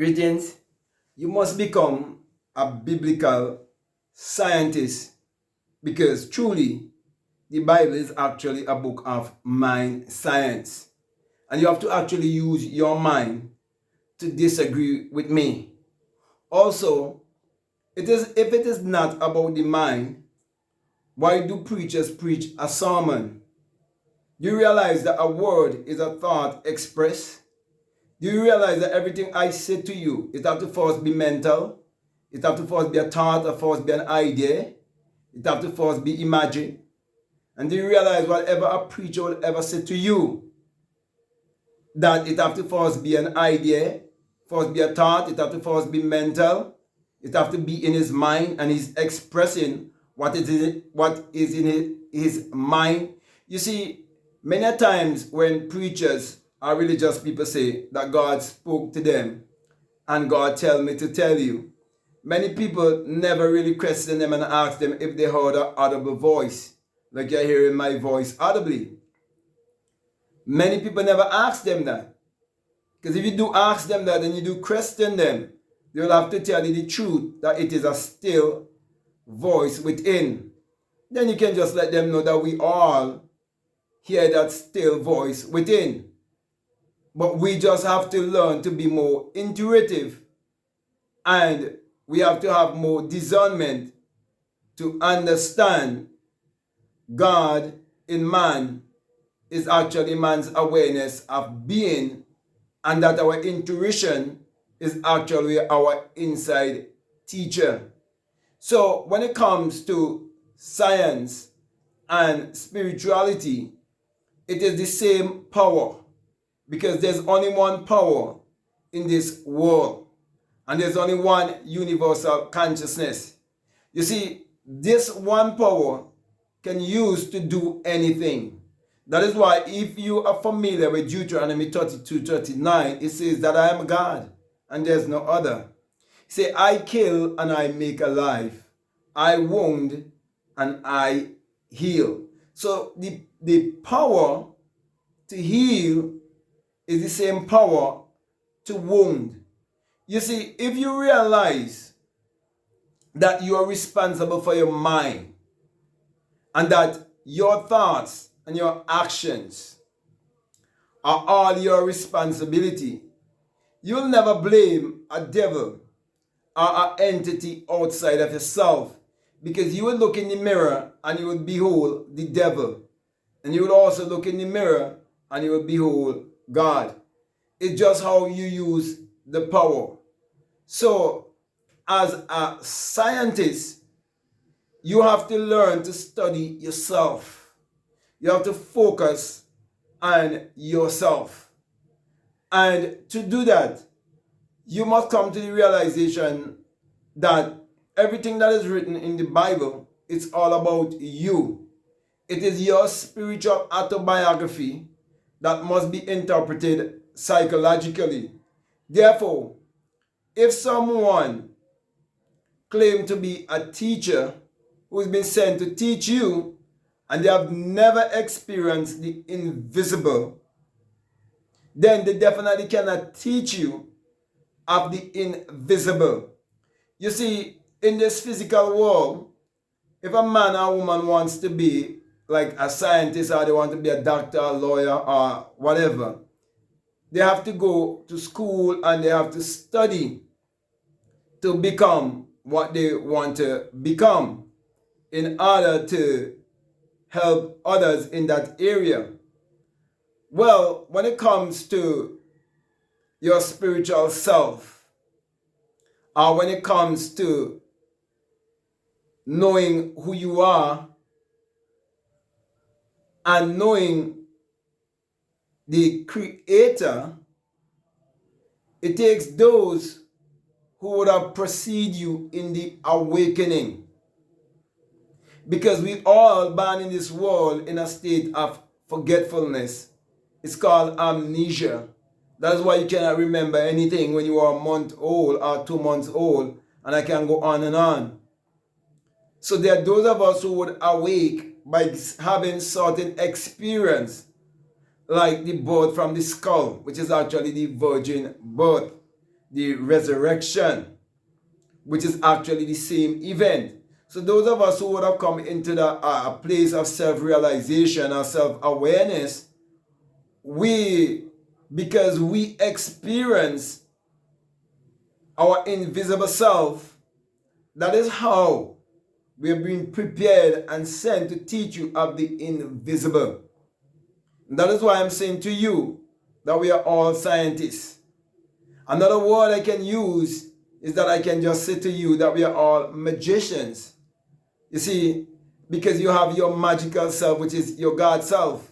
Greetings. You must become a biblical scientist because truly the Bible is actually a book of mind science. And you have to actually use your mind to disagree with me. Also, if it is not about the mind, why do preachers preach a sermon? Do you realize that a word is a thought expressed? Do you realize that everything I say to you, it have to first be mental, it have to first be a thought, or first be an idea, it have to first be imagined? And do you realize whatever a preacher will ever say to you, that it have to first be an idea, first be a thought, it have to first be mental, it have to be in his mind, and he's expressing what is in his mind. You see, many times when preachers or religious people say that God spoke to them and God tell me to tell you, many people never really question them and ask them if they heard an audible voice, like you're hearing my voice audibly. Many people never ask them that. Because if you do ask them that and you do question them, they will have to tell you the truth that it is a still voice within. Then you can just let them know that we all hear that still voice within. But we just have to learn to be more intuitive, and we have to have more discernment to understand God in man is actually man's awareness of being, and that our intuition is actually our inside teacher. So when it comes to science and spirituality, it is the same power, because there's only one power in this world, and there's only one universal consciousness. You see, this one power can use to do anything. That is why if you are familiar with Deuteronomy 32:39, it says that I am God and there's no other. Say, I kill and I make alive. I wound and I heal. So the power to heal is the same power to wound. You see, if you realize that you are responsible for your mind, and that your thoughts and your actions are all your responsibility, you'll never blame a devil or an entity outside of yourself, because you will look in the mirror and you will behold the devil, and you will also look in the mirror and you will behold God. It's just how you use the power. So, as a scientist, you have to learn to study yourself. You have to focus on yourself. And to do that, you must come to the realization that everything that is written in the Bible, it's all about you. It is your spiritual autobiography that must be interpreted psychologically. Therefore, if someone claims to be a teacher who's been sent to teach you, and they have never experienced the invisible, then they definitely cannot teach you of the invisible. You see, in this physical world, if a man or woman wants to be like a scientist, or they want to be a doctor, a lawyer, or whatever, they have to go to school and they have to study to become what they want to become in order to help others in that area. Well, when it comes to your spiritual self, or when it comes to knowing who you are and knowing the Creator, it takes those who would have preceded you in the awakening. Because we all born in this world in a state of forgetfulness. It's called amnesia. That is why you cannot remember anything when you are a month old or 2 months old, and I can go on and on. So there are those of us who would awake by having certain experience, like the birth from the skull, which is actually the virgin birth. the resurrection, which is actually the same event. So those of us who would have come into the place of self-realization or self-awareness, because we experience our invisible self, that is how we are being prepared and sent to teach you of the invisible. And that is why I'm saying to you that we are all scientists. Another word I can use is that I can just say to you that we are all magicians. You see, because you have your magical self, which is your God self.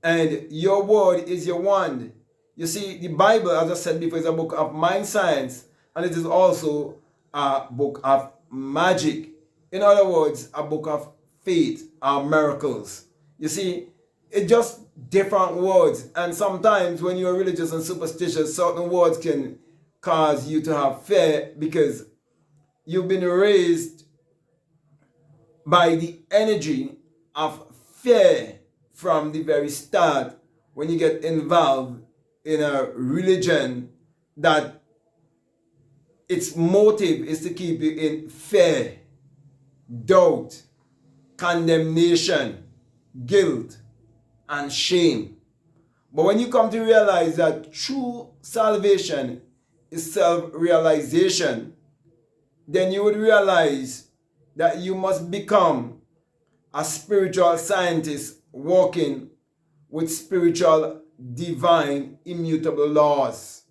And your word is your wand. You see, the Bible, as I said before, is a book of mind science. And it is also a book of magic. In other words, a book of faith or miracles. You see, it's just different words. And sometimes when you're religious and superstitious, certain words can cause you to have fear because you've been raised by the energy of fear from the very start when you get involved in a religion that its motive is to keep you in fear, doubt, condemnation, guilt, and shame. But when you come to realize that true salvation is self-realization, then you would realize that you must become a spiritual scientist walking with spiritual, divine, immutable laws.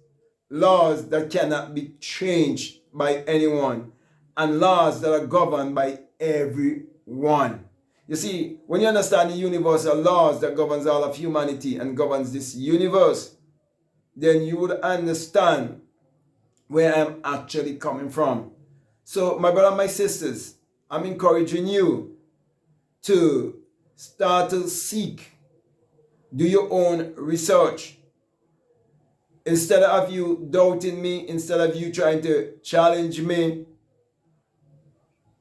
Laws that cannot be changed by anyone, and laws that are governed by everyone. You see, when you understand the universal laws that governs all of humanity and governs this universe, then you would understand where I'm actually coming from. So, my brother and my sisters, I'm encouraging you to start to seek, do your own research. Instead of you doubting me, instead of you trying to challenge me,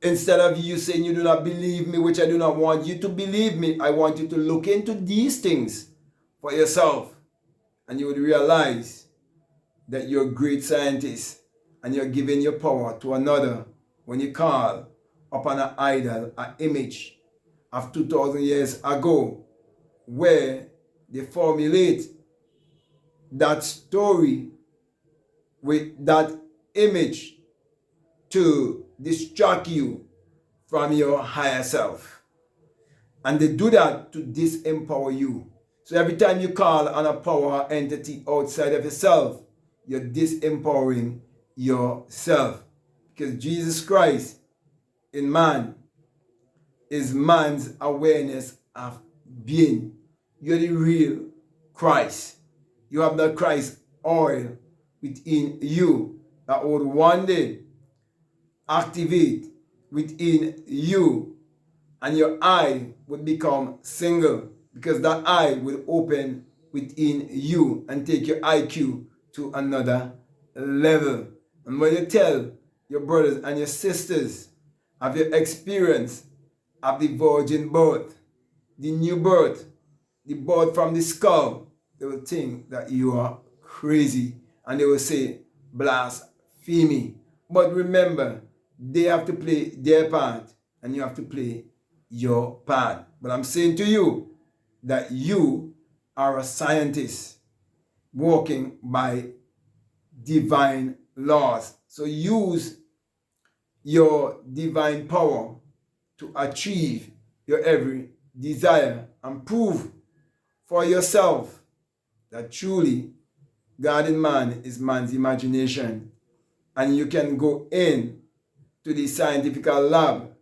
instead of you saying you do not believe me, which I do not want you to believe me, I want you to look into these things for yourself. And you would realize that you're a great scientist and you're giving your power to another when you call upon an idol, an image of 2,000 years ago, where they formulate that story with that image to distract you from your higher self. And they do that to disempower you. So every time you call on a power entity outside of yourself, you're disempowering yourself. Because Jesus Christ in man is man's awareness of being. You're the real Christ. You have that Christ oil within you that would one day activate within you, and your eye would become single, because that eye will open within you and take your IQ to another level. And when you tell your brothers and your sisters of your experience of the virgin birth, the new birth, the birth from the skull, they will think that you are crazy and they will say blasphemy. But remember, they have to play their part and you have to play your part. But I'm saying to you that you are a scientist walking by divine laws. So use your divine power to achieve your every desire and prove for yourself that truly God in man is man's imagination. And you can go in to the scientific lab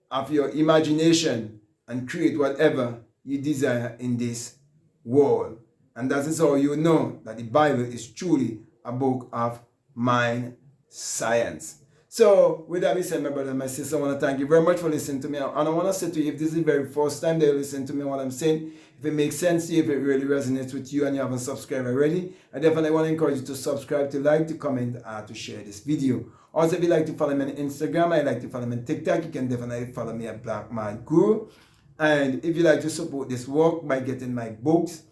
of your imagination and create whatever you desire in this world. And that is how you know that the Bible is truly a book of mind science. So, with that being said, my brother and my sister, I want to thank you very much for listening to me. And I want to say to you, if this is the very first time that you listen to me, what I'm saying, if it makes sense to you, if it really resonates with you and you haven't subscribed already, I definitely want to encourage you to subscribe, to like, to comment, to share this video. Also, if you like to follow me on Instagram, I like to follow me on TikTok, you can definitely follow me at BlackMadGuru. And if you like to support this work by getting my books,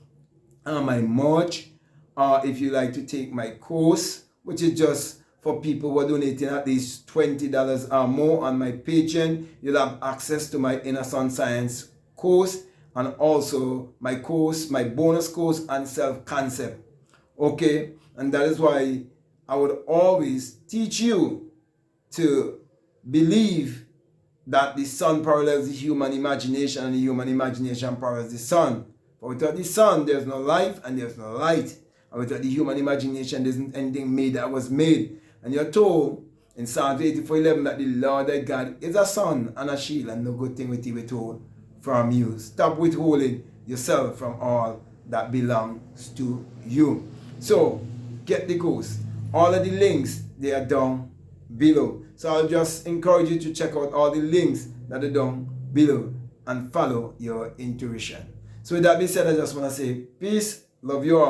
my merch, or if you like to take my course, which is just for people who are donating at least $20 or more on my Patreon. You'll have access to my Inner Sun Science course and also my course, my bonus course on self-concept. Okay, and that is why I would always teach you to believe that the sun parallels the human imagination and the human imagination parallels the sun. But without the sun, there's no life and there's no light. And without the human imagination, there isn't anything made that was made. And you're told in Psalms 84:11 that the Lord thy God is a sun and a shield, and no good thing will he withhold from you. Stop withholding yourself from all that belongs to you. So, get the course. All of the links, they are down below. So I'll just encourage you to check out all the links that are down below and follow your intuition. So with that being said, I just want to say peace, love you all.